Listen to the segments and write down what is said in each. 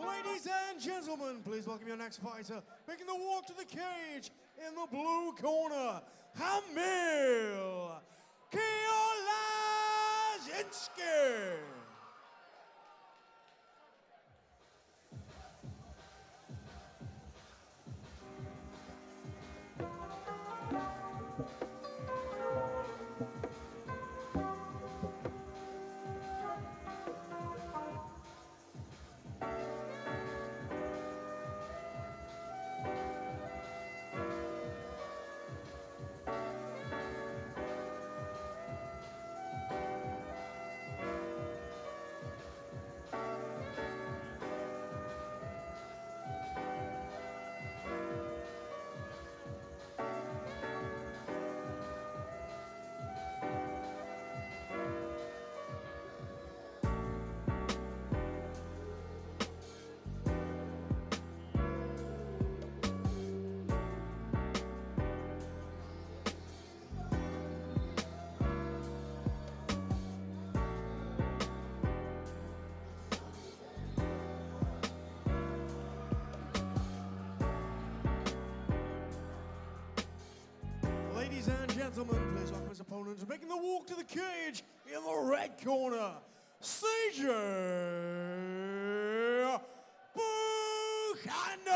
Ladies and gentlemen, please welcome your next fighter, making the walk to the cage in the blue corner, Hamil CIOLASZYNSKI. Ladies and gentlemen, please welcome his opponent, making the walk to the cage in the red corner, CJ Buchanan.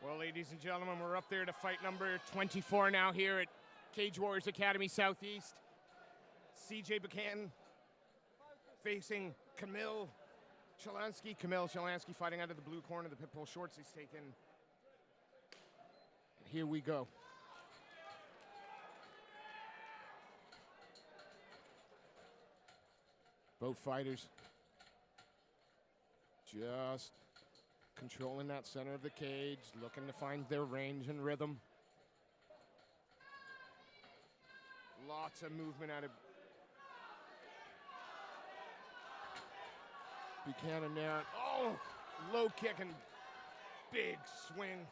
Well, ladies and gentlemen, we're up there to fight number 24 now here at Cage Warriors Academy Southeast. CJ Buchanan facing Camille Shalansky. Camille Shalansky fighting out of the blue corner. The Pitbull shorts he's taken. And here we go. Both fighters just controlling that center of the cage, looking to find their range and rhythm. Lots of movement out of Buchanan now. Oh, low kick and big swing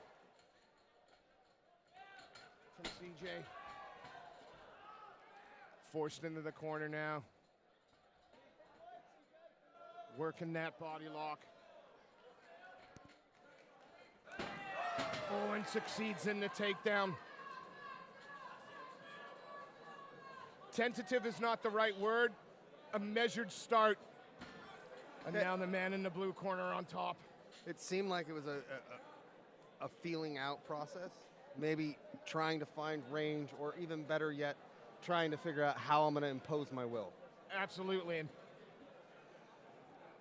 from CJ. Forced into the corner now. Working that body lock. Oh, and succeeds in the takedown. Tentative is not the right word. A measured start. And now the man in the blue corner on top. It seemed like it was a feeling out process. Maybe trying to find range, or even better yet, trying to figure out how I'm going to impose my will. Absolutely. And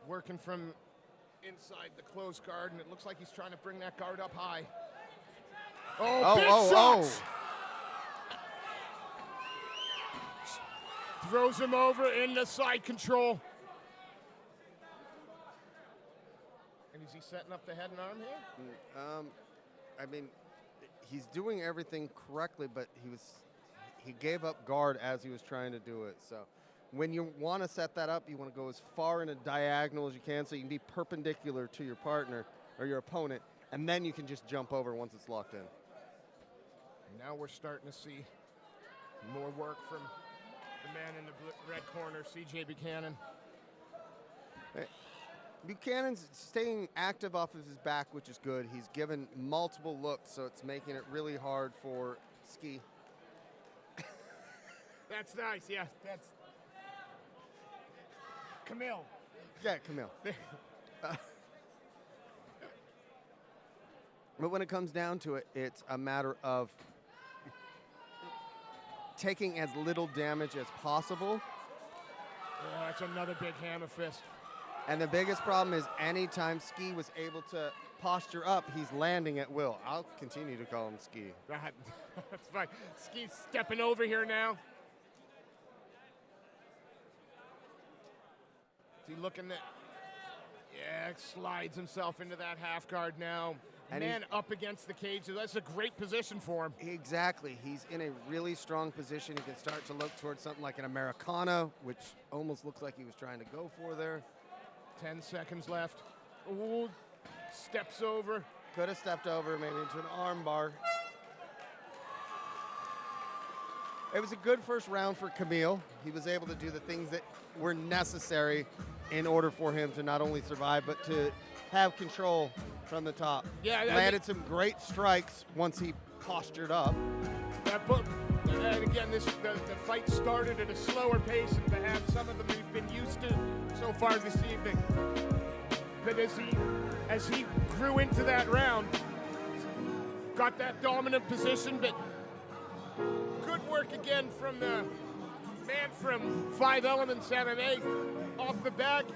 working from inside the closed guard, and it looks like he's trying to bring that guard up high. Oh, big shots! Throws him over in the side control. And is he setting up the head and arm here? I mean, he's doing everything correctly, but he gave up guard as he was trying to do it. So when you want to set that up, you want to go as far in a diagonal as you can so you can be perpendicular to your partner or your opponent, and then you can just jump over once it's locked in. Now we're starting to see more work from the man in the red corner, CJ Buchanan. Buchanan's staying active off of his back, which is good. He's given multiple looks, so it's making it really hard for Ski. That's nice, yeah. That's Camille. Yeah, Camille. But when it comes down to it, it's a matter of taking as little damage as possible. Oh, that's another big hammer fist. And the biggest problem is anytime Ski was able to posture up, he's landing at will. I'll continue to call him Ski. That's fine. Ski's stepping over here now. Is he looking at... Yeah, slides himself into that half guard now. And Man up against the cage. That's a great position for him. Exactly. He's in a really strong position. He can start to look towards something like an Americana, which almost looks like he was trying to go for there. 10 seconds left. Ooh, steps over. Could have stepped over maybe into an arm bar. It was a good first round for Camille. He was able to do the things that were necessary in order for him to not only survive, but to have control from the top. Yeah, landed some great strikes once he postured up. And again, the fight started at a slower pace, and to have some of them we've been used to so far this evening. But as he grew into that round, got that dominant position, but good work again from the man from 5 Elements MMA off the back.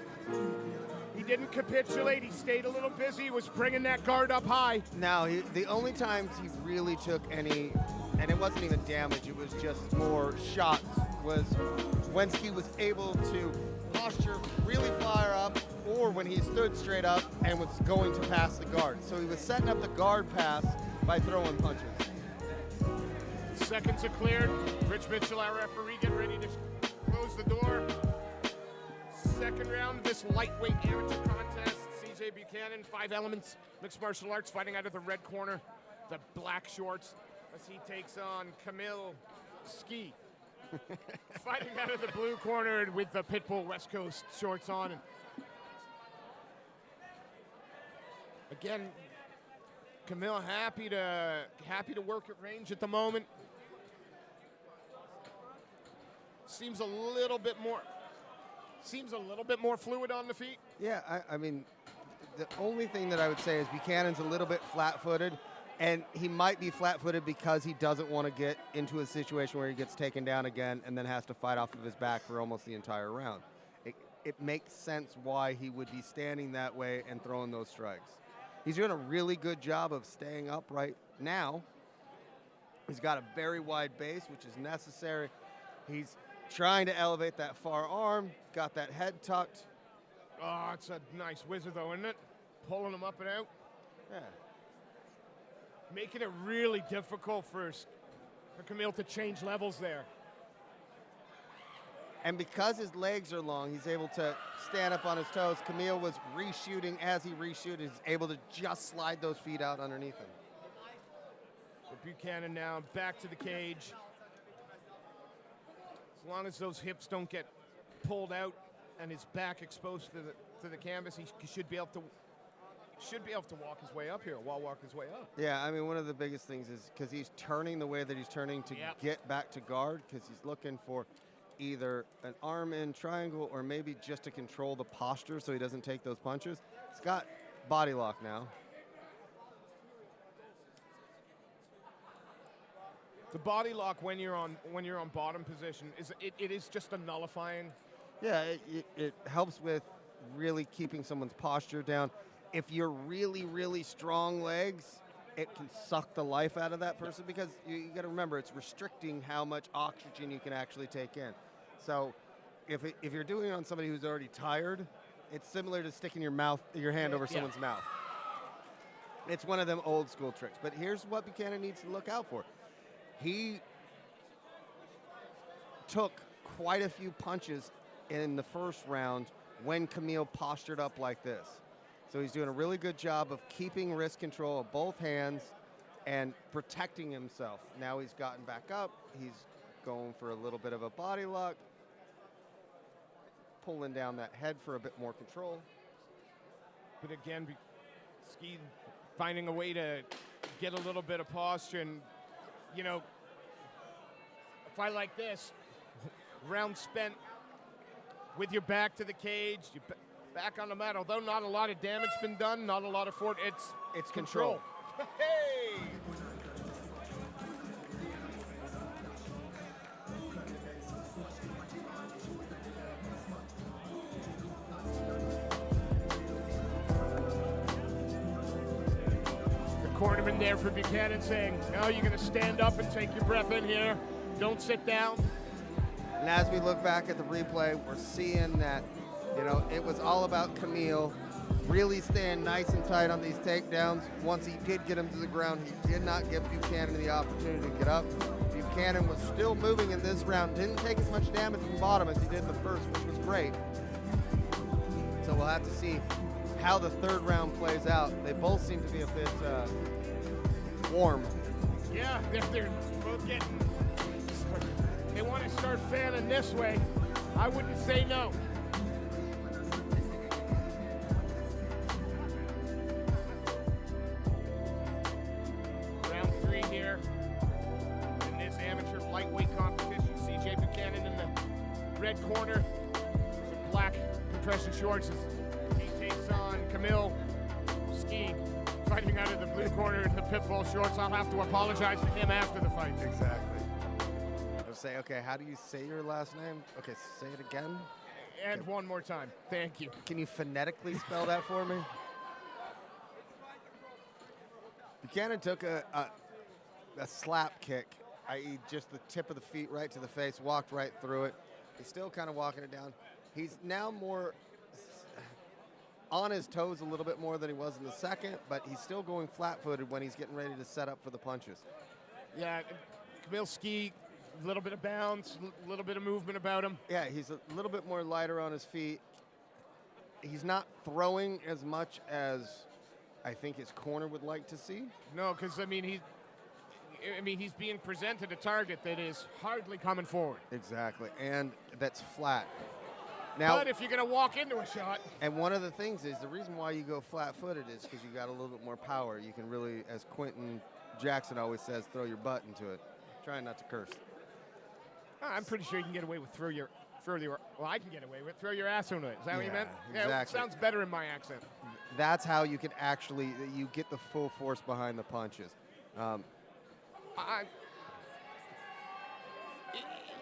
He didn't capitulate. He stayed a little busy. He was bringing that guard up high. Now, the only times he really took any, and it wasn't even damage, it was just more shots, was when he was able to posture really fire up, or when he stood straight up and was going to pass the guard. So he was setting up the guard pass by throwing punches. Seconds are cleared. Rich Mitchell, our referee, getting ready to close the door. Second round of this lightweight amateur contest. CJ Buchanan, 5 Elements, mixed martial arts, fighting out of the red corner, the black shorts, as he takes on Camille Ski. Fighting out of the blue corner with the Pitbull West Coast shorts on. And again, Camille happy to work at range at the moment. Seems a little bit more fluid on the feet. Yeah, I mean, the only thing that I would say is Buchanan's a little bit flat-footed, and he might be flat-footed because he doesn't want to get into a situation where he gets taken down again and then has to fight off of his back for almost the entire round. It makes sense why he would be standing that way and throwing those strikes. He's doing a really good job of staying up right now. He's got a very wide base, which is necessary. He's trying to elevate that far arm, got that head tucked. Oh, it's a nice whizzer, though, isn't it? Pulling him up and out. Yeah. Making it really difficult for Camille to change levels there. And because his legs are long, he's able to stand up on his toes. Camille was reshooting. As he reshooted, he's able to just slide those feet out underneath him. But Buchanan now back to the cage. As long as those hips don't get pulled out and his back exposed to the canvas, he should be able to walk his way up here, walk his way up. Yeah, I mean, one of the biggest things is because he's turning the way that he's turning to get back to guard, because he's looking for either an arm in triangle or maybe just to control the posture so he doesn't take those punches. He's got body lock now. The body lock when you're on bottom position it is just a nullifying. Yeah, it helps with really keeping someone's posture down. If you're really, really strong legs, it can suck the life out of that person because you got to remember it's restricting how much oxygen you can actually take in. So if you're doing it on somebody who's already tired, it's similar to sticking your hand over someone's mouth. It's one of them old school tricks. But here's what Buchanan needs to look out for. He took quite a few punches in the first round when Camille postured up like this. So he's doing a really good job of keeping wrist control of both hands and protecting himself. Now he's gotten back up. He's going for a little bit of a body lock, pulling down that head for a bit more control. But again, Ski finding a way to get a little bit of posture. And, you know, a fight like this, round spent with your back to the cage, you back on the mat. Although not a lot of damage been done, not a lot of it's control. Hey! The cornerman there for Buchanan saying, no, you're going to stand up and take your breath in here. Don't sit down. And as we look back at the replay, we're seeing that, you know, it was all about Camille really staying nice and tight on these takedowns. Once he did get him to the ground, he did not give Buchanan the opportunity to get up. Buchanan was still moving in this round, didn't take as much damage from bottom as he did in the first, which was great. So we'll have to see how the third round plays out. They both seem to be a bit warm. Yeah, they're both getting, they want to start fanning this way. I wouldn't say no. Round 3 here in this amateur lightweight competition. CJ Buchanan in the red corner, some black compression shorts as he takes on Camille Ski, fighting out of the blue corner in the pitbull shorts. I'll have to apologize to him after the fight. Exactly. I'll say, okay, how do you say your last name? Okay, say it again. And one more time. Thank you. Can you phonetically spell that for me? Buchanan took a slap kick, i.e. just the tip of the feet right to the face, walked right through it. He's still kind of walking it down. He's now more on his toes a little bit more than he was in the second, but he's still going flat-footed when he's getting ready to set up for the punches. Yeah, Camille Ski, a little bit of bounce, a little bit of movement about him. Yeah, he's a little bit more lighter on his feet. He's not throwing as much as I think his corner would like to see. No, because, I mean, he's being presented a target that is hardly coming forward. Exactly, and that's flat. Now, but if you're going to walk into a shot. And one of the things is, the reason why you go flat-footed is because you got a little bit more power. You can really, as Quentin Jackson always says, throw your butt into it. Trying not to curse. I'm pretty sure you can get away with throw your well, I can get away with throw your ass into it. Is that what you meant? Exactly. Yeah, it sounds better in my accent. That's how you can actually, you get the full force behind the punches.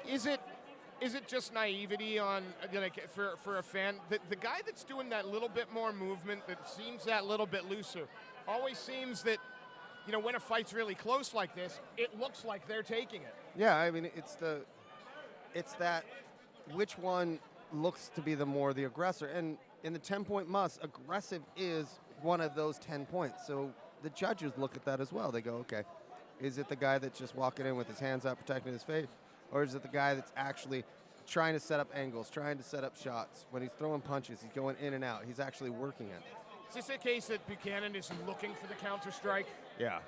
Is it just naivety on like for a fan? The guy that's doing that little bit more movement, that seems that little bit looser, always seems that, you know, when a fight's really close like this, it looks like they're taking it. Yeah, I mean, it's that which one looks to be the aggressor. And in the 10-point must, aggressive is one of those 10 points. So the judges look at that as well. They go, okay, is it the guy that's just walking in with his hands up, protecting his face? Or is it the guy that's actually trying to set up angles, trying to set up shots? When he's throwing punches, he's going in and out. He's actually working it. Is this a case that Buchanan is looking for the counter strike? Yeah.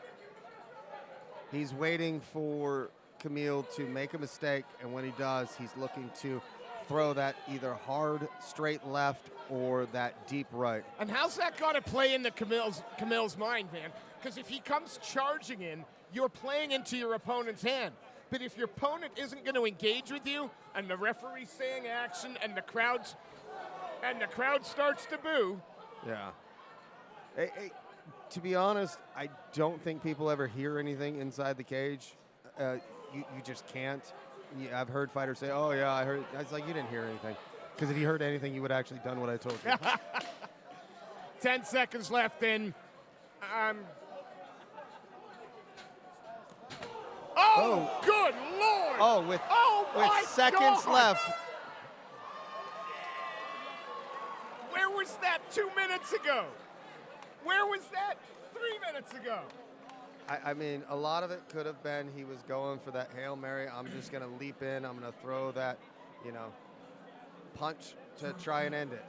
He's waiting for Camille to make a mistake, and when he does, he's looking to throw that either hard, straight left or that deep right. And how's that got to play into Camille's mind, man? Because if he comes charging in, you're playing into your opponent's hand. But if your opponent isn't going to engage with you, and the referee's saying action, and the crowd starts to boo. Yeah. Hey, to be honest, I don't think people ever hear anything inside the cage. You just can't. I've heard fighters say, "Oh yeah, I heard." I was like, "You didn't hear anything," because if you heard anything, you would have actually done what I told you. 10 seconds left in. Oh, good Lord! Oh, with seconds left. Where was that 2 minutes ago? Where was that 3 minutes ago? I mean, a lot of it could have been he was going for that Hail Mary. I'm just going to leap in. I'm going to throw that, punch to try and end it.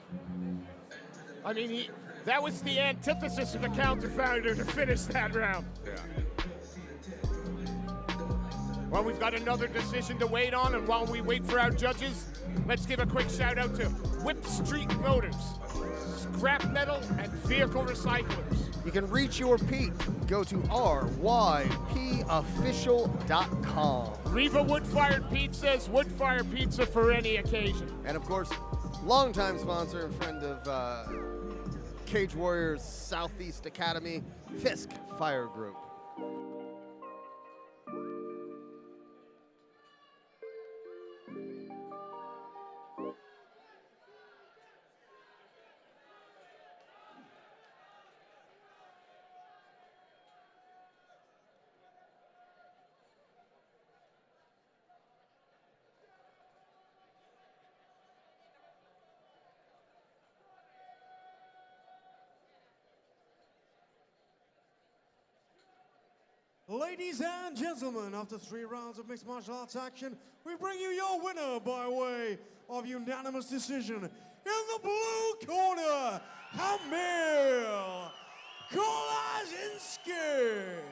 I mean, that was the antithesis of a counter-fighter to finish that round. Yeah. Well, we've got another decision to wait on, and while we wait for our judges, let's give a quick shout-out to Whip Street Motors. scrap metal, and vehicle recyclers. You can reach your peak. Go to rypofficial.com. Riva Wood-Fired Pizzas, wood-fired pizza for any occasion. And of course, longtime sponsor and friend of Cage Warriors Southeast Academy, Fisk Fire Group. Ladies and gentlemen, after 3 rounds of mixed martial arts action, we bring you your winner by way of unanimous decision. In the blue corner, Hamil Colchester.